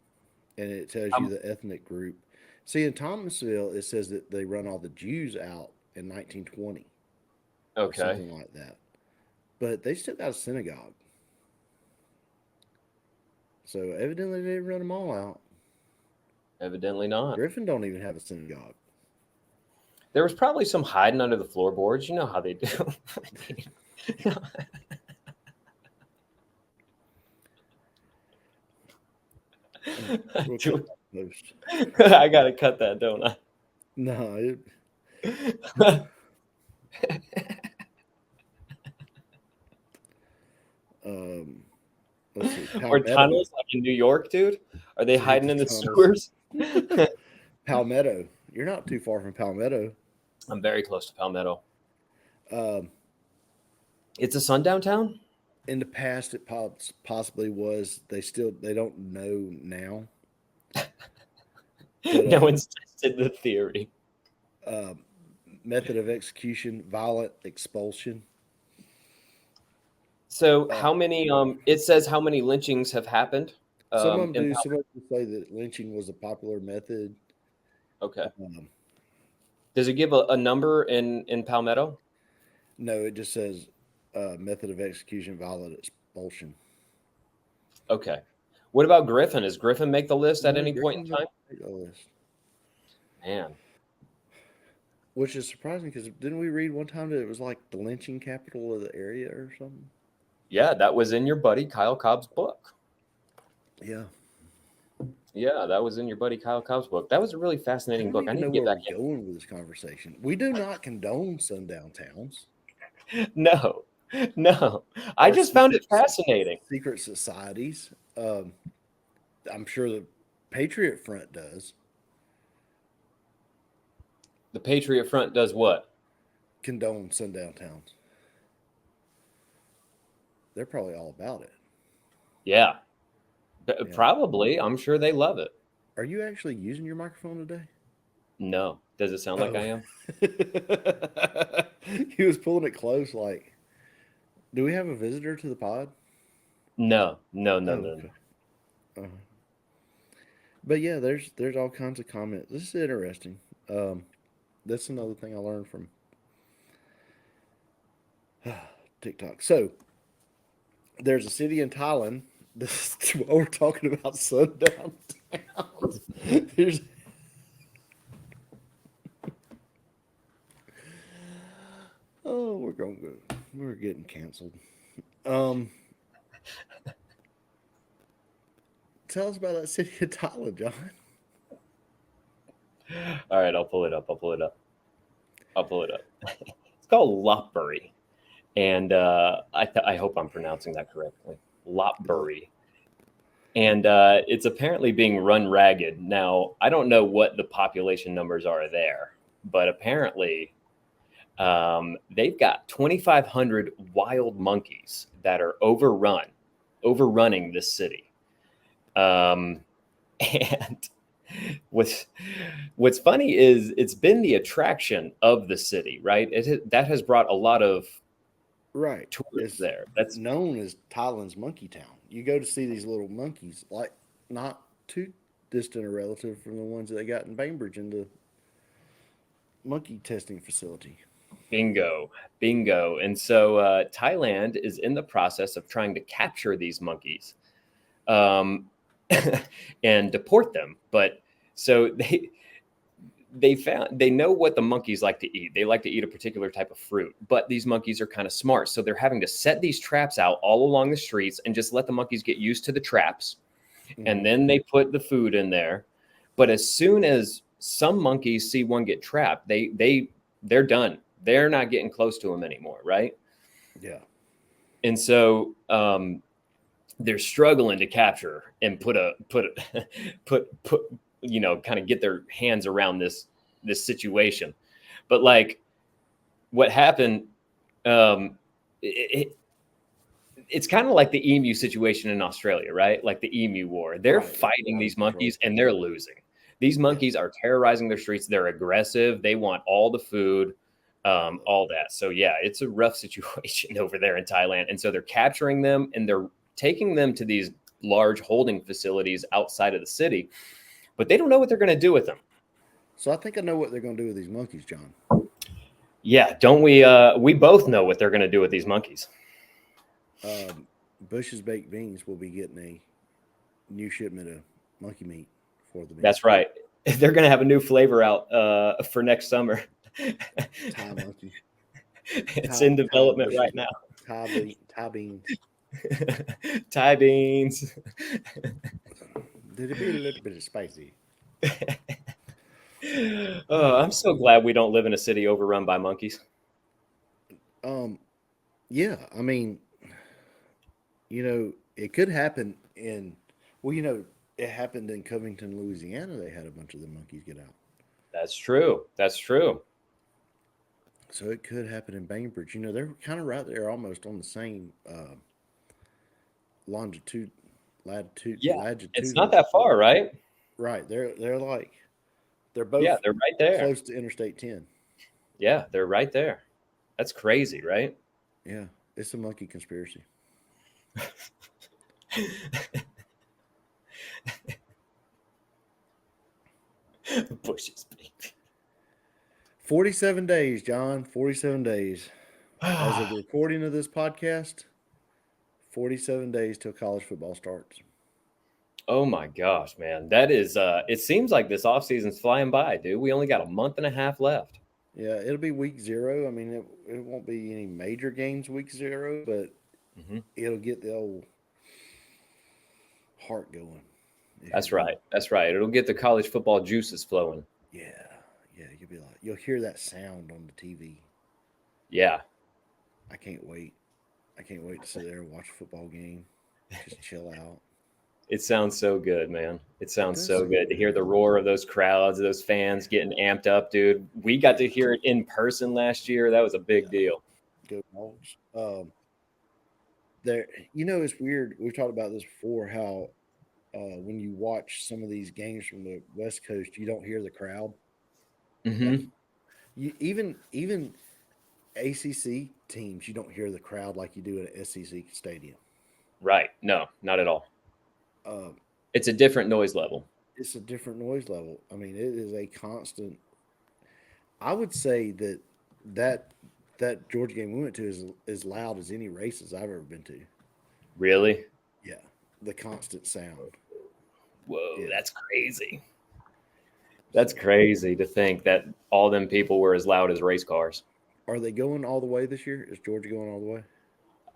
And it tells you the ethnic group. See, in Thomasville, it says that they run all the Jews out in 1920. Okay. Or something like that. But they still got a synagogue. So evidently they didn't run them all out. Evidently not. Griffin don't even have a synagogue. There was probably some hiding under the floorboards. You know how they do. We'll cut that post. I gotta cut that, don't I? No. Let's see. Or tunnels like in New York, dude? Are they hiding in the sewers? Palmetto. You're not too far from Palmetto. I'm very close to Palmetto. It's a sundown town? In the past, it possibly was. They don't know now. But, no one's tested the theory. Method of execution, violent expulsion. So how many, it says how many lynchings have happened? Some of them do. Some of them say that lynching was a popular method. Okay. Does it give a number in Palmetto? No, it just says method of execution, violent expulsion. Okay. What about Griffin? Does Griffin make the list at any point in time? Make the list. Man. Which is surprising because didn't we read one time that it was like the lynching capital of the area or something? Yeah, that was in your buddy Kyle Cobb's book. Yeah. Yeah, that was in your buddy Kyle Cobb's book. That was a really fascinating book. I need to get back in. Going with this conversation. We do not condone sundown towns. No. I just found it fascinating. Secret societies. I'm sure the Patriot Front does. The Patriot Front does what? Condone sundown towns. They're probably all about it. Yeah. Probably. I'm sure they love it. Are you actually using your microphone today? No. Does it sound like I am? He was pulling it close like, do we have a visitor to the pod? No. Okay. But yeah, there's all kinds of comments. This is interesting. That's another thing I learned from TikTok. So there's a city in Thailand. This is what we're talking about, sundown towns. Oh, we're getting canceled. Tell us about that city of Thailand, John. All right, I'll pull it up. It's called Lopburi. And I hope I'm pronouncing that correctly. Lopburi. And it's apparently being run ragged. Now, I don't know what the population numbers are there, but apparently they've got 2,500 wild monkeys that are overrunning this city. And what's funny is it's been the attraction of the city, right? That has brought a lot of tourists there. That's known as Thailand's Monkey Town. You go to see these little monkeys, like not too distant a relative from the ones that they got in Bainbridge in the monkey testing facility. Bingo. And so Thailand is in the process of trying to capture these monkeys and deport them. But so they know what the monkeys like to eat. They like to eat a particular type of fruit, but these monkeys are kind of smart. So they're having to set these traps out all along the streets and just let the monkeys get used to the traps. and then they put the food in there. But as soon as some monkeys see one get trapped, they're done. They're not getting close to them anymore, right? Yeah. And so they're struggling to capture and put kind of get their hands around this situation. But like what happened, it's kind of like the emu situation in Australia, right? Like the emu war. They're fighting these monkeys and they're losing. These monkeys are terrorizing their streets. They're aggressive. They want all the food, all that. So yeah, it's a rough situation over there in Thailand. And so they're capturing them and they're taking them to these large holding facilities outside of the city, but they don't know what they're going to do with them. So I think I know what they're going to do with these monkeys, John. Yeah, don't we? We both know what they're going to do with these monkeys. Bush's Baked Beans will be getting a new shipment of monkey meat for the. That's right. They're going to have a new flavor out for next summer. Thai monkey. It's in development right now. Thai beans. Thai beans. Did it be a little bit of spicy? Oh, I'm so glad we don't live in a city overrun by monkeys. Yeah, I mean, it could happen it happened in Covington, Louisiana. They had a bunch of the monkeys get out. That's true. That's true. So it could happen in Bainbridge. They're kind of right there, almost on the same latitude. Yeah, it's not that far, right? Right. They're both. Yeah, they're right there, close to Interstate 10. Yeah, they're right there. That's crazy, right? Yeah, it's a monkey conspiracy. Bush's baby. 47 days, John. 47 days. As of the recording of this podcast, 47 days till college football starts. Oh my gosh, man. That is it seems like this offseason's flying by, dude. We only got a month and a half left. Yeah, it'll be week 0. I mean, it won't be any major games week 0, but it'll get the old heart going. That's right. That's right. It'll get the college football juices flowing. Yeah. You'll hear that sound on the TV. Yeah. I can't wait. I can't wait to sit there and watch a football game. Just chill out. It sounds so good, man. It sounds so good to hear the roar of those crowds, those fans getting amped up, dude. We got to hear it in person last year. That was a big deal. Go Dogs. It's weird. We've talked about this before, how when you watch some of these games from the West Coast, you don't hear the crowd. Mm-hmm. Even ACC teams, you don't hear the crowd like you do at an SEC stadium. Right. No, not at all. It's a different noise level. It's a different noise level. I mean, it is a constant. I would say that Georgia game we went to is as loud as any races I've ever been to. Really? Yeah. The constant sound. Whoa, yeah. That's crazy. That's crazy to think that all them people were as loud as race cars. Are they going all the way this year? Is Georgia going all the way?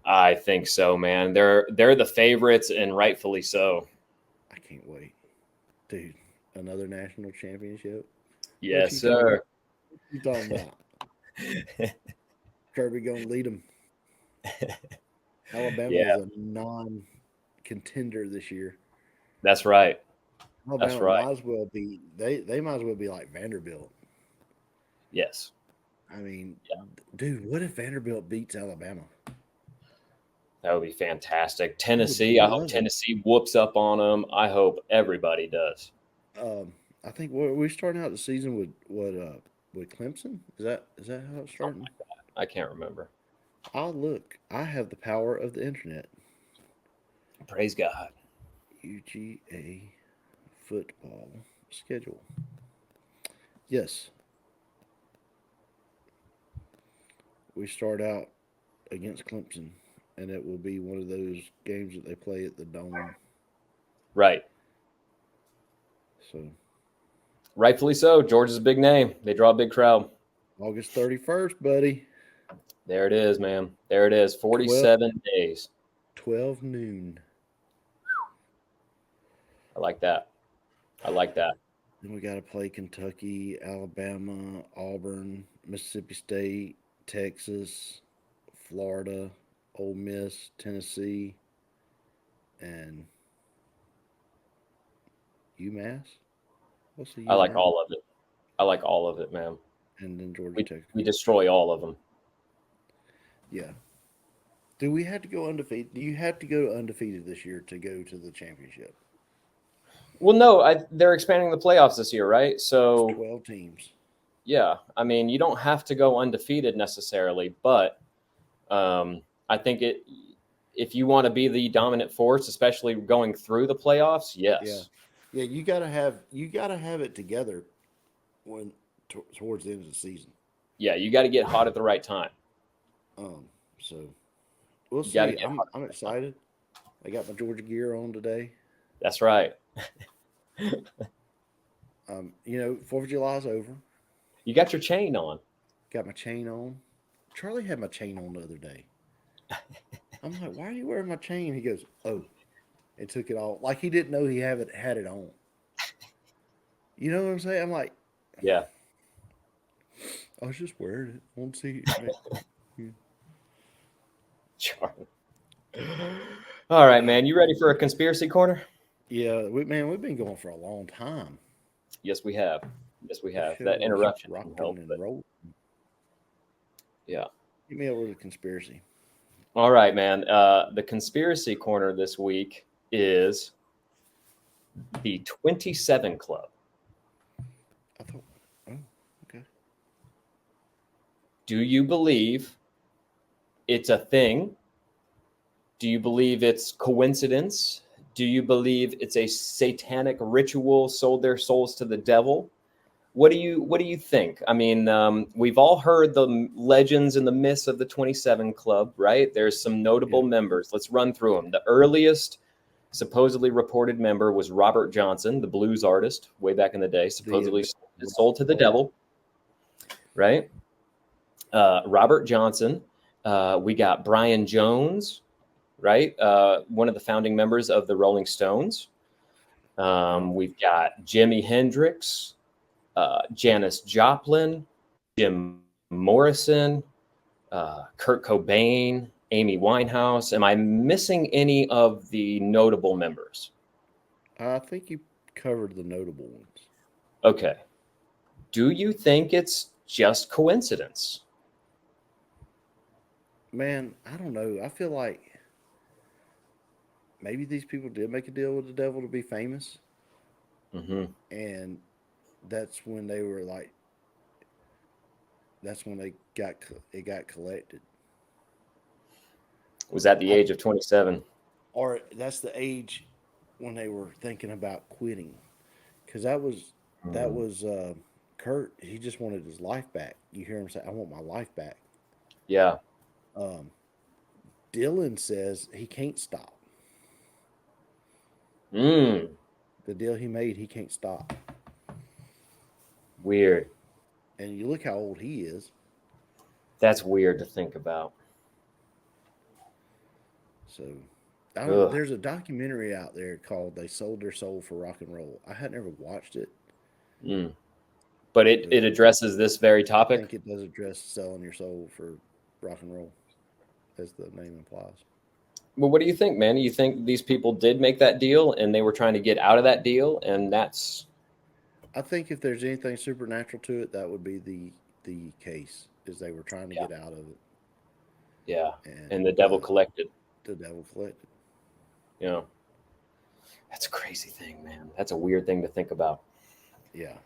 I think so, man. They're the favorites, and rightfully so. I can't wait. Dude, another national championship? Yes, sir. What you talking about? Kirby going to lead them. Alabama is a non-contender this year. That's right. Alabama That's right. Might as well be. They might as well be like Vanderbilt. Yes. I mean, dude, what if Vanderbilt beats Alabama? That would be fantastic. Tennessee, I hope Tennessee whoops up on them. I hope everybody does. I think we're starting out the season with Clemson. Is that how it's starting? Oh my God. I can't remember. I'll look. I have the power of the internet. Praise God. UGA football schedule. Yes. We start out against Clemson, and it will be one of those games that they play at the Dome. Right. So. Rightfully so. Georgia's a big name. They draw a big crowd. August 31st, buddy. There it is, man. There it is. 47 days. 12 noon. I like that. I like that. Then we got to play Kentucky, Alabama, Auburn, Mississippi State, Texas, Florida, Ole Miss, Tennessee, and UMass. What's the I U like after? all of it. I like all of it, man. And then Georgia We Tech. we destroy all of them. Yeah. Do we have to go undefeated? Do you have to go undefeated this year to go to the championship? Well, no, they're expanding the playoffs this year, right? It's So 12 teams. yeah, I mean, you don't have to go undefeated necessarily, but I think if you want to be the dominant force, especially going through the playoffs, Yeah. yes. Yeah, you gotta have it together when towards the end of the season. Yeah, you got to get hot at the right time. So we'll You got to see. get I'm hot at I'm the right time. excited. I got my Georgia gear on today. That's right. Fourth of July's over. You got your chain on. Got my chain on. Charlie had my chain on the other day. I'm like, why are you wearing my chain? He goes, oh, and took it off. Like he didn't know he had it on. You know what I'm saying? I'm like, Yeah. I was just wearing it. I want to see. Charlie. All right, man. You ready for a conspiracy corner? Yeah, we've been going for a long time. Yes, we have. Yes, we have. Show That was interruption didn't rocking help, and but rolling. yeah. Give me a little conspiracy. All right, man. The conspiracy corner this week is the 27 Club. I thought, oh, okay. Do you believe it's a thing? Do you believe it's coincidence? Do you believe it's a satanic ritual, sold their souls to the devil? What do you think? I mean, we've all heard the legends and the myths of the 27 Club, right? There's some notable Yeah. members. Let's run through them. The earliest supposedly reported member was Robert Johnson, the blues artist, way back in the day, supposedly sold to the devil, right? Robert Johnson. We got Brian Jones, right? One of the founding members of the Rolling Stones. We've got Jimi Hendrix, Janis Joplin, Jim Morrison, Kurt Cobain, Amy Winehouse. Am I missing any of the notable members? I think you covered the notable ones. Okay. Do you think it's just coincidence? Man, I don't know. I feel like maybe these people did make a deal with the devil to be famous, and that's when they were like, that's when it got collected. Was that the age of 27? Or that's the age when they were thinking about quitting, because that was Kurt. He just wanted his life back. You hear him say, "I want my life back." Yeah. Dylan says he can't stop. Mm. The deal he made, he can't stop. Weird. And you look how old he is. That's weird to think about. So, there's a documentary out there called "They Sold Their Soul for Rock and Roll." I had never watched it. But it addresses this very topic. I think it does address selling your soul for rock and roll, as the name implies. Well, what do you think, man? Do you think these people did make that deal and they were trying to get out of that deal? And that's... I think if there's anything supernatural to it, that would be the case, is they were trying to get out of it. Yeah. And the devil collected. The devil collected. You know, that's a crazy thing, man. That's a weird thing to think about. Yeah.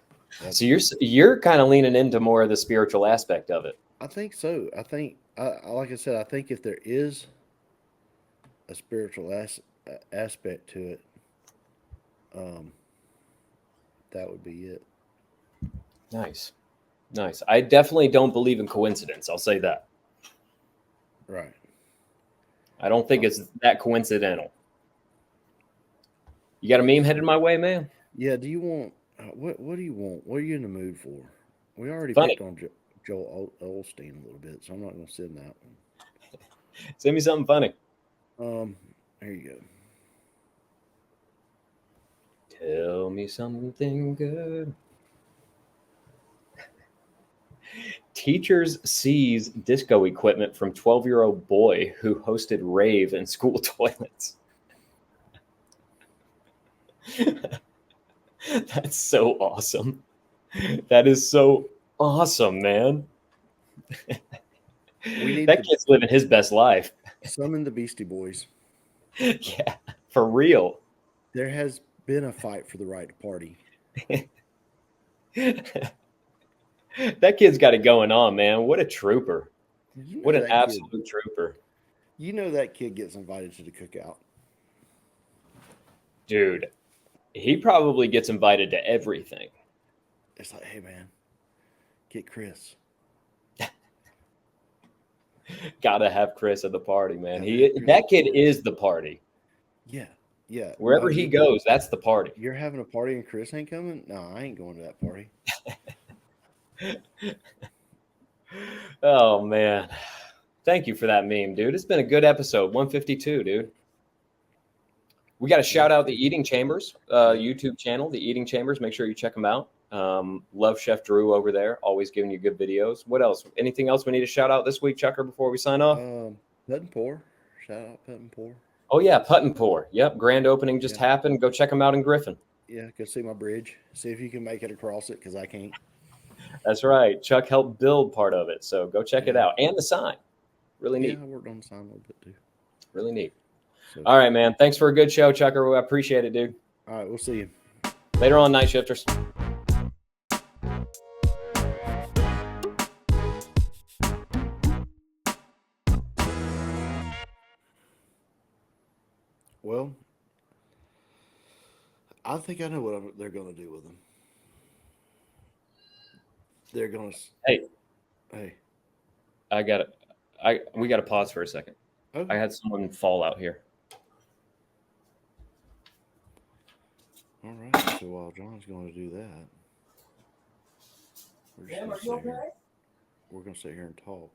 So you're kind of leaning into more of the spiritual aspect of it. I think so. I think, like I said, I think if there is a spiritual aspect to it, that would be it. Nice. I definitely don't believe in coincidence. I'll say that. Right. I don't think it's that coincidental. You got a meme headed my way, man? Yeah. Do you want what do you want? What are you in the mood for? We already Funny. picked on Joel Osteen a little bit, so I'm not going to send that one. Send me something funny. Here you go. Tell me something good. Teachers seize disco equipment from 12-year-old boy who hosted rave in school toilets. That's so awesome. That is so awesome, man. We need That to kid's living his best life. summon the Beastie Boys. Yeah, for real. There has been a fight for the right to party. That kid's got it going on, man. What a trooper. You What know an that kid. absolute trooper. You know that kid gets invited to the cookout. Dude, he probably gets invited to everything. It's like, hey man, get Chris. Gotta have Chris at the party, man. Gotta have Chris That at the kid party. is the party. Yeah, yeah. Wherever he goes, that's the party. You're having a party and Chris ain't coming? No, I ain't going to that party. Oh man. Thank you for that meme, dude. It's been a good episode. 152, dude. We got to shout out the Eating Chambers YouTube channel, the Eating Chambers. Make sure you check them out. Love Chef Drew over there, always giving you good videos. What else? Anything else we need to shout out this week, Chucker, before we sign off? Put and Pour. Shout out Put and Pour. Oh yeah, Put and Pour. Yep, grand opening just happened. Go check them out in Griffin. Yeah, go see my bridge. See if you can make it across it, because I can't. That's right. Chuck helped build part of it, so go check it out. And the sign. Really neat. Yeah, I worked on the sign a little bit too. Really neat. So, all right, man. Thanks for a good show, Chucker. I appreciate it, dude. All right, we'll see you later on, Nightshifters. Well, I think I know what they're going to do with them. They're going to. Hey. We got to pause for a second. Okay. I had someone fall out here. All right. So while John's going to do that, we're going to sit here and talk.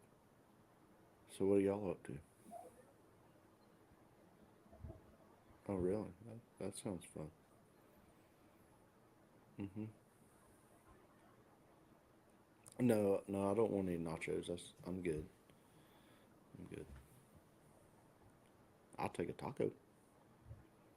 So what are y'all up to? Oh, really? That sounds fun. No, I don't want any nachos. I'm good. I'll take a taco.